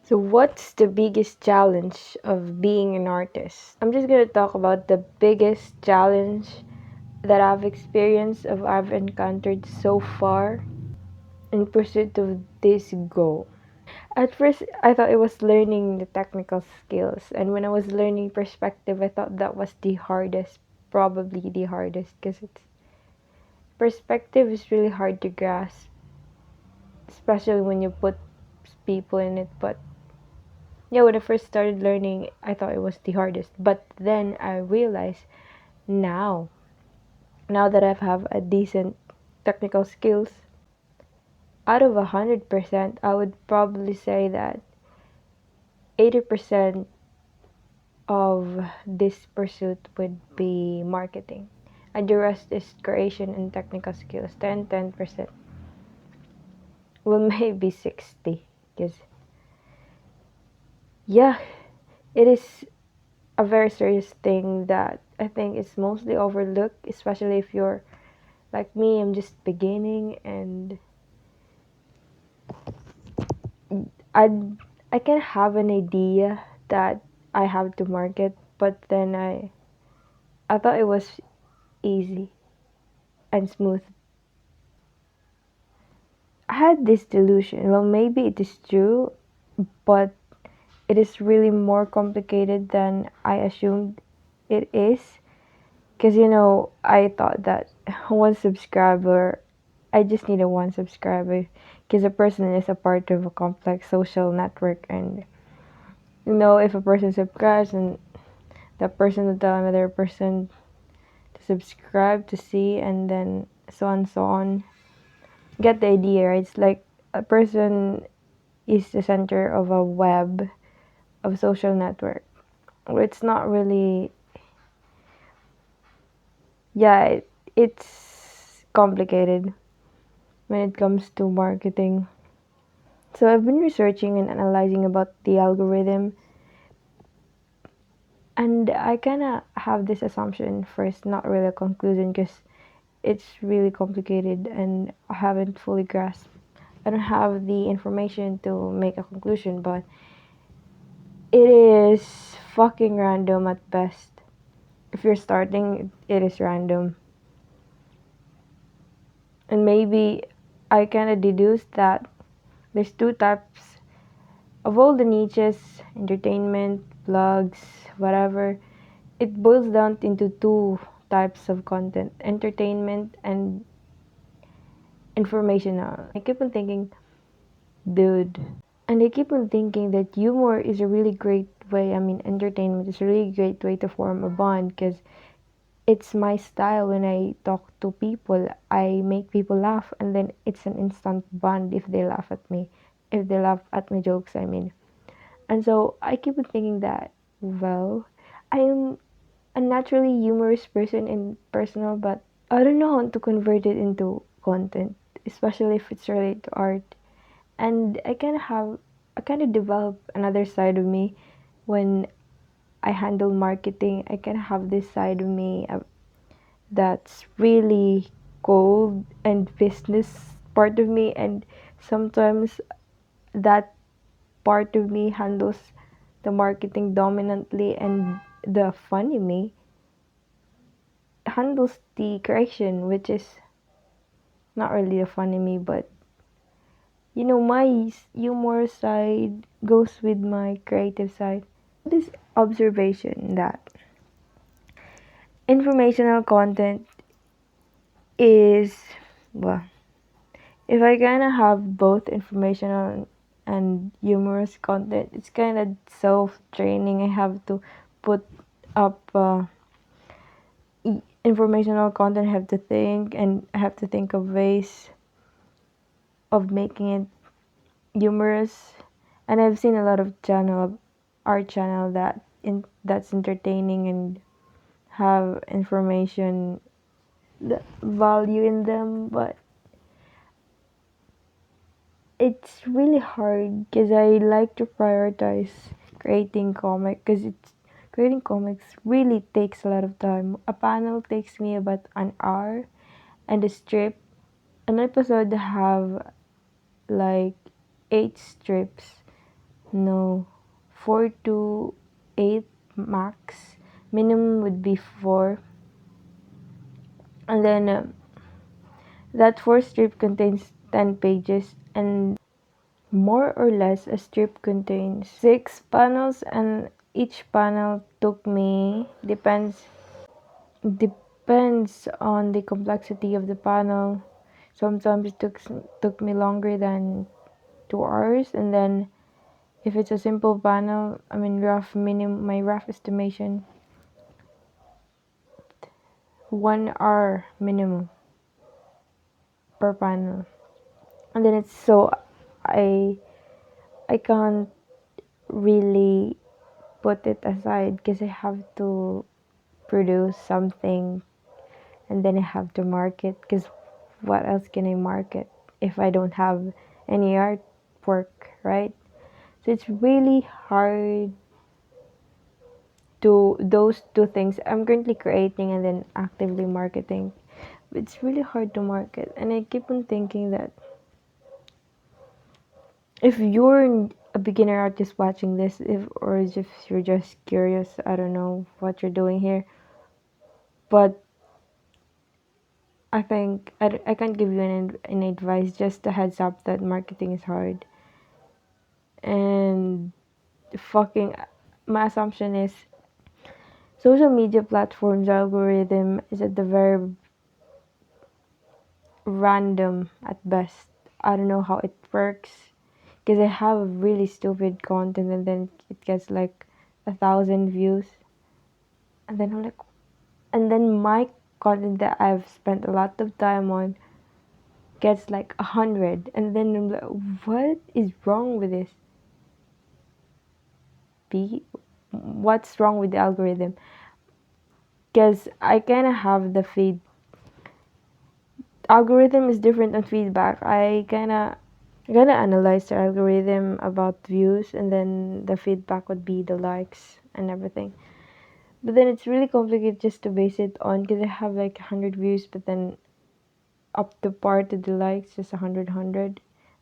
So, what's the biggest challenge of being an artist? I'm just gonna talk about the biggest challenge that I've experienced, of I've encountered so far in pursuit of this goal. At first, I thought it was learning the technical skills, and when I was learning perspective, I thought that was the hardest, probably the hardest, because it's perspective is really hard to grasp, especially when you put people in it. But yeah, when I first started learning, I thought it was the hardest. But then I realized now, now that I have a decent technical skills, out of 100%, I would probably say that 80% of this pursuit would be marketing. And the rest is creation and technical skills. 10%. Well, maybe 60. Because, yeah, it is a very serious thing that I think is mostly overlooked, especially if you're like me. I'm just beginning, and I I can have an idea that I have to market, but then I thought it was easy and smooth. I had this delusion. Well, maybe it is true, but it is really more complicated than I assumed it is. Because, I thought that one subscriber, I just needed one subscriber. Because a person is a part of a complex social network. And, if a person subscribes, and that person will tell another person to subscribe to see, and then so on, so on. Get the idea, right? It's like a person is the center of a web of social network. It's not really, yeah, it's complicated when it comes to marketing. So I've been researching and analyzing about the algorithm, and I kind of have this assumption first, not really a conclusion, because it's really complicated and I haven't fully grasped. I don't have the information to make a conclusion, but it is fucking random at best. If you're starting, it is random. And maybe I kind of deduced that there's two types of all the niches: entertainment, blogs, whatever. It boils down into two types of content: entertainment and informational. I keep on thinking, dude. And I keep on thinking that humor is a really great way, entertainment is a really great way to form a bond, because it's my style. When I talk to people, I make people laugh, and then it's an instant bond if they laugh at me. If they laugh at my jokes, I mean. And so I keep on thinking that, well, I am a naturally humorous person in personal, but I don't know how to convert it into content, especially if it's related to art. And I kind of develop another side of me when I handle marketing. I can have this side of me that's really cold and business part of me, and sometimes that part of me handles the marketing dominantly, and the funny me handles the creation, which is not really a funny me, but my humor side goes with my creative side. This observation that informational content is, well, if I kind of have both informational and humorous content, it's kind of self-training. I have to put up informational content. I have to think, and I have to think of ways of making it humorous. And I've seen a lot of art channel that's entertaining and have information, value in them, but it's really hard because I like to prioritize creating creating comics really takes a lot of time. A panel takes me about an hour, and an episode have like 8 strips No, 4 to 8 max. Minimum would be 4. And then that 4 strip contains 10 pages, and more or less a strip contains 6 panels, and each panel took me, depends on the complexity of the panel. Sometimes it took me longer than 2 hours, and then if it's a simple panel, I mean my rough estimation, 1 hour minimum per panel. And then it's so I I can't really put it aside because I have to produce something, and then I have to market, because what else can I market if I don't have any artwork, right? So it's really hard to those two things. I'm currently creating and then actively marketing. It's really hard to market, and I keep on thinking that if you're a beginner artist watching this, if you're just curious, I don't know what you're doing here, but I think I can't give you an advice, just a heads up that marketing is hard. And fucking my assumption is social media platforms algorithm is at the very random at best. I don't know how it works, because I have really stupid content and then it gets like 1,000 views, and then I'm like, and then my content that I've spent a lot of time on gets like 100, and then I'm like, what is wrong with this? B, what's wrong with the algorithm? Because I kind of have the feed algorithm is different on feedback. I kind of analyze the algorithm about views, and then the feedback would be the likes and everything. But then it's really complicated just to base it on, because I have like 100 views, but then up to par to the likes just 100,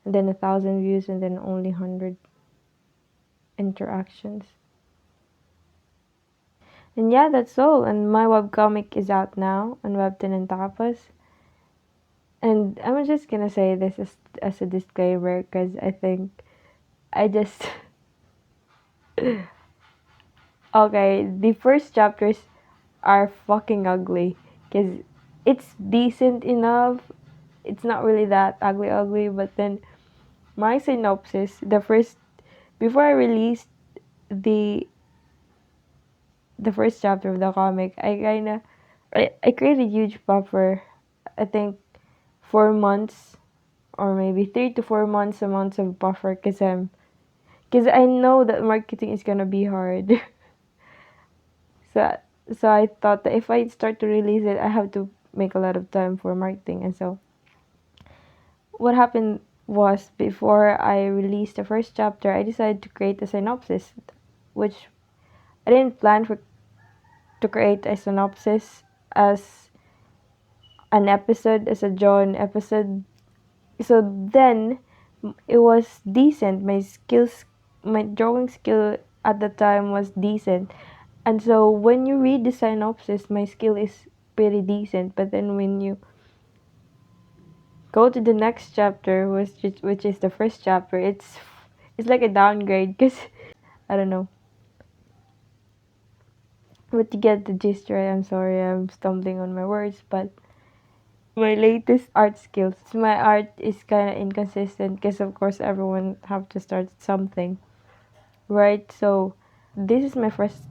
and then 1,000 views, and then only 100 interactions. And yeah, that's all. And my webcomic is out now on Webtoon and Tapas. And I'm just gonna say this as a disclaimer, because I think I just okay. The first chapters are fucking ugly, because it's decent enough. It's not really that ugly, but then my synopsis, the first before I released the the first chapter of the comic, I created a huge buffer. I think 4 months, or maybe 3 to 4 months amounts of buffer, because I know that marketing is gonna be hard. so so I thought that if I start to release it, I have to make a lot of time for marketing. And so what happened was, before I released the first chapter, I decided to create a synopsis, which I didn't plan for to create a synopsis as an episode, as a John episode. So then it was decent. My drawing skill at the time was decent. And so when you read the synopsis, my skill is pretty decent. But then when you go to the next chapter, which is the first chapter, it's like a downgrade, because I don't know. But to get the gist right, I'm sorry, I'm stumbling on my words, but my latest art skills. My art is kind of inconsistent, because of course everyone have to start something, right? So this is my first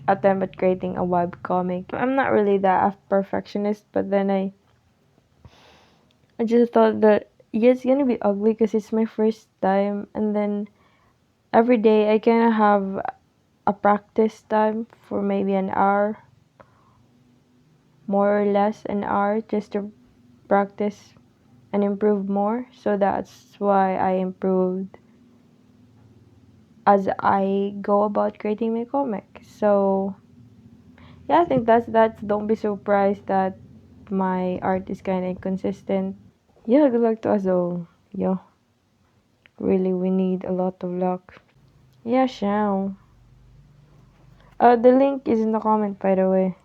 attempt at creating a web comic. I'm not really that a perfectionist, but then I just thought that yeah, it's gonna be ugly because it's my first time, and then every day I kind of have a practice time for maybe an hour, more or less an hour, just to practice and improve more. So that's why I improved as I go about creating my comic. So yeah, I think that's. Don't be surprised that my art is kind of inconsistent. Yeah, good luck to us all. Yeah, really, we need a lot of luck. Yeah, Shao. The link is in the comment, by the way.